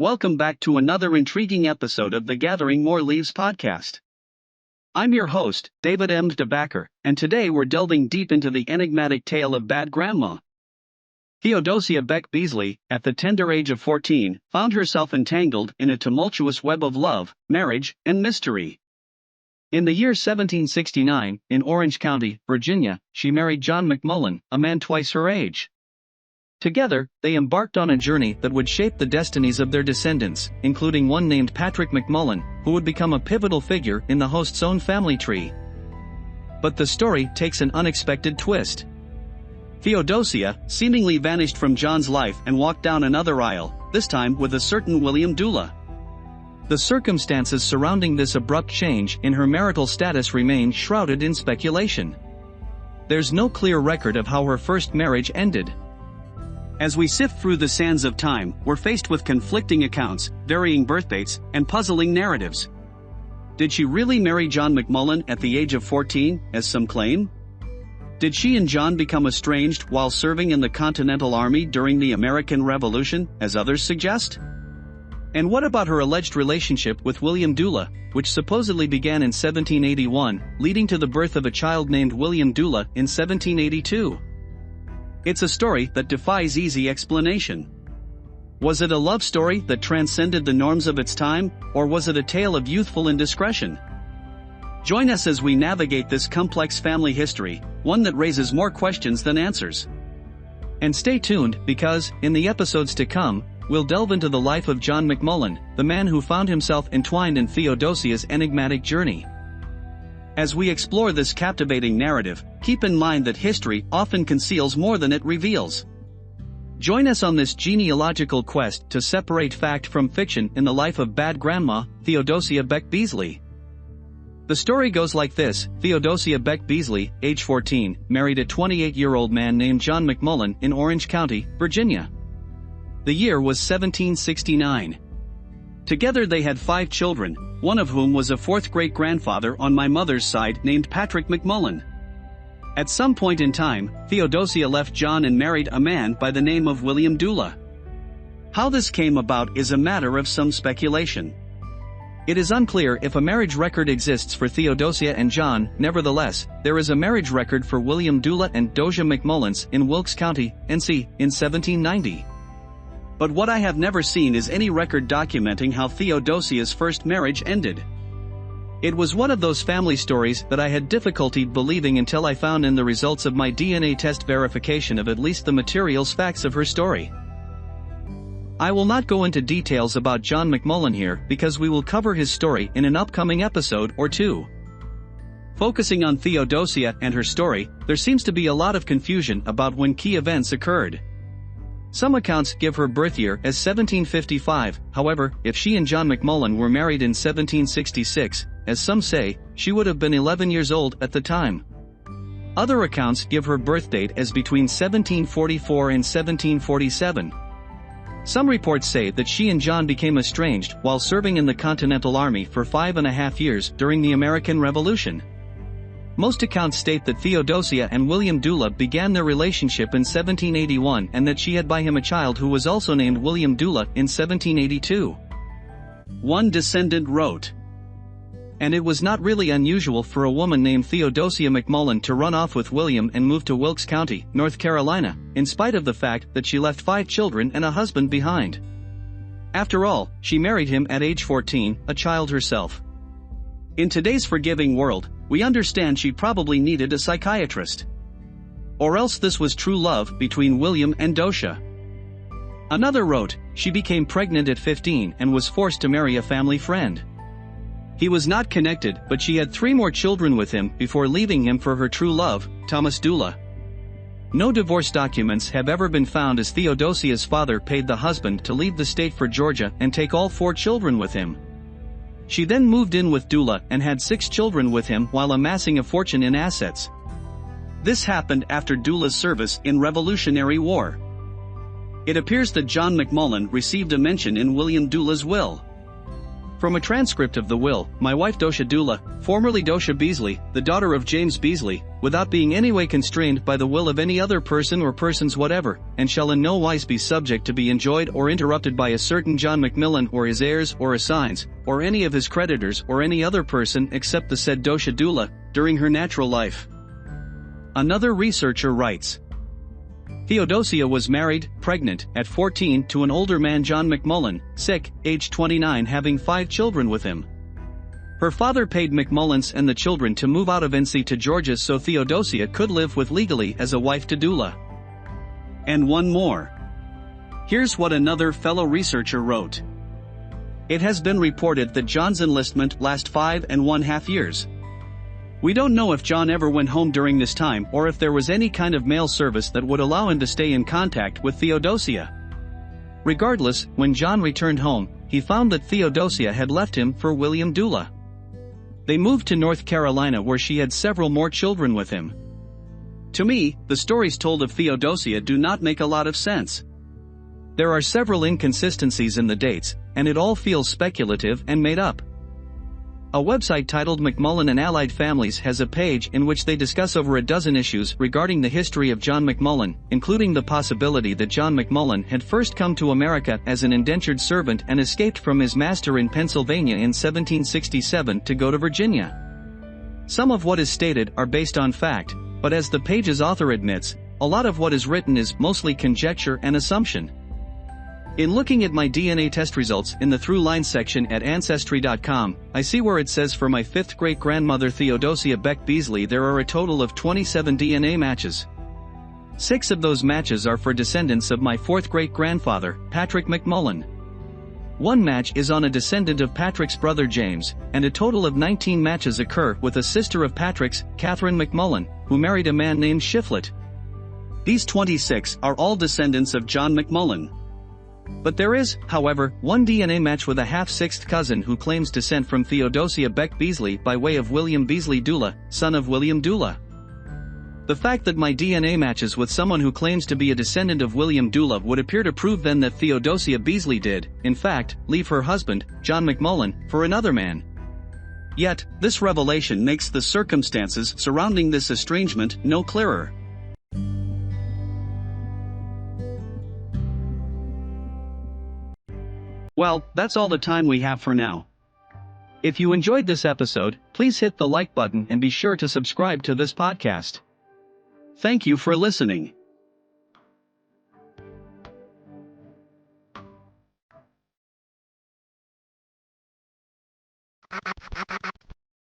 Welcome back to another intriguing episode of the Gathering More Leaves podcast. I'm your host, David M. DeBacker, and today we're delving deep into the enigmatic tale of Bad Grandma. Theodosia Beck Beasley, at the tender age of 14, found herself entangled in a tumultuous web of love, marriage, and mystery. In the year 1769, in Orange County, Virginia, she married John McMullen, a man twice her age. Together, they embarked on a journey that would shape the destinies of their descendants, including one named Patrick McMullen, who would become a pivotal figure in the host's own family tree. But the story takes an unexpected twist. Theodosia seemingly vanished from John's life and walked down another aisle, this time with a certain William Dula. The circumstances surrounding this abrupt change in her marital status remain shrouded in speculation. There's no clear record of how her first marriage ended. As we sift through the sands of time, we're faced with conflicting accounts, varying birth dates, and puzzling narratives. Did she really marry John McMullen at the age of 14, as some claim? Did she and John become estranged while serving in the Continental Army during the American Revolution, as others suggest? And what about her alleged relationship with William Dula, which supposedly began in 1781, leading to the birth of a child named William Dula in 1782? It's a story that defies easy explanation. Was it a love story that transcended the norms of its time, or was it a tale of youthful indiscretion? Join us as we navigate this complex family history, one that raises more questions than answers. And stay tuned, because, in the episodes to come, we'll delve into the life of John McMullen, the man who found himself entwined in Theodosia's enigmatic journey. As we explore this captivating narrative, keep in mind that history often conceals more than it reveals. Join us on this genealogical quest to separate fact from fiction in the life of Bad Grandma, Theodosia Beck Beasley. The story goes like this: Theodosia Beck Beasley, age 14, married a 28-year-old man named John McMullen in Orange County, Virginia. The year was 1769. Together they had 5 children, one of whom was a 4th great-grandfather on my mother's side named Patrick McMullen. At some point in time, Theodosia left John and married a man by the name of William Dula. How this came about is a matter of some speculation. It is unclear if a marriage record exists for Theodosia and John. Nevertheless, there is a marriage record for William Dula and Dosia McMullens in Wilkes County, NC, in 1790. But what I have never seen is any record documenting how Theodosia's first marriage ended. It was one of those family stories that I had difficulty believing until I found in the results of my DNA test verification of at least the materials facts of her story. I will not go into details about John McMullen here because we will cover his story in an upcoming episode or two. Focusing on Theodosia and her story, there seems to be a lot of confusion about when key events occurred. Some accounts give her birth year as 1755, however, if she and John McMullen were married in 1766, as some say, she would have been 11 years old at the time. Other accounts give her birth date as between 1744 and 1747. Some reports say that she and John became estranged while serving in the Continental Army for 5.5 years during the American Revolution. Most accounts state that Theodosia and William Dula began their relationship in 1781 and that she had by him a child who was also named William Dula in 1782. One descendant wrote, "And it was not really unusual for a woman named Theodosia McMullen to run off with William and move to Wilkes County, North Carolina, in spite of the fact that she left 5 children and a husband behind. After all, she married him at age 14, a child herself." In today's forgiving world, we understand she probably needed a psychiatrist. Or else this was true love between William and Dosia. Another wrote, she became pregnant at 15 and was forced to marry a family friend. He was not connected, but she had 3 more children with him before leaving him for her true love, Thomas Dula. No divorce documents have ever been found, as Theodosia's father paid the husband to leave the state for Georgia and take all 4 children with him. She then moved in with Dula and had 6 children with him while amassing a fortune in assets. This happened after Dula's service in Revolutionary War. It appears that John McMullen received a mention in William Dula's will. From a transcript of the will, my wife Dosha Dula, formerly Dosha Beasley, the daughter of James Beasley, without being any way constrained by the will of any other person or persons whatever, and shall in no wise be subject to be enjoyed or interrupted by a certain John Macmillan or his heirs or assigns, or any of his creditors or any other person except the said Dosha Dula, during her natural life. Another researcher writes, Theodosia was married, pregnant, at 14 to an older man John McMullen, sick, age 29 having 5 children with him. Her father paid McMullens and the children to move out of NC to Georgia so Theodosia could live with legally as a wife to Dula. And one more. Here's what another fellow researcher wrote. It has been reported that John's enlistment lasted 5.5 years. We don't know if John ever went home during this time or if there was any kind of mail service that would allow him to stay in contact with Theodosia. Regardless, when John returned home, he found that Theodosia had left him for William Dula. They moved to North Carolina where she had several more children with him. To me, the stories told of Theodosia do not make a lot of sense. There are several inconsistencies in the dates, and it all feels speculative and made up. A website titled McMullen and Allied Families has a page in which they discuss over a dozen issues regarding the history of John McMullen, including the possibility that John McMullen had first come to America as an indentured servant and escaped from his master in Pennsylvania in 1767 to go to Virginia. Some of what is stated are based on fact, but as the page's author admits, a lot of what is written is mostly conjecture and assumption. In looking at my DNA test results in the Through Line section at Ancestry.com, I see where it says for my 5th great-grandmother Theodosia Beck Beasley there are a total of 27 DNA matches. 6 of those matches are for descendants of my 4th great-grandfather, Patrick McMullen. 1 match is on a descendant of Patrick's brother James, and a total of 19 matches occur with a sister of Patrick's, Catherine McMullen, who married a man named Shiflett. These 26 are all descendants of John McMullen. But there is, however, one DNA match with a half-sixth cousin who claims descent from Theodosia Beck Beasley by way of William Beasley Dula, son of William Dula. The fact that my DNA matches with someone who claims to be a descendant of William Dula would appear to prove then that Theodosia Beasley did, in fact, leave her husband, John McMullen, for another man. Yet, this revelation makes the circumstances surrounding this estrangement no clearer. Well, that's all the time we have for now. If you enjoyed this episode, please hit the like button and be sure to subscribe to this podcast. Thank you for listening.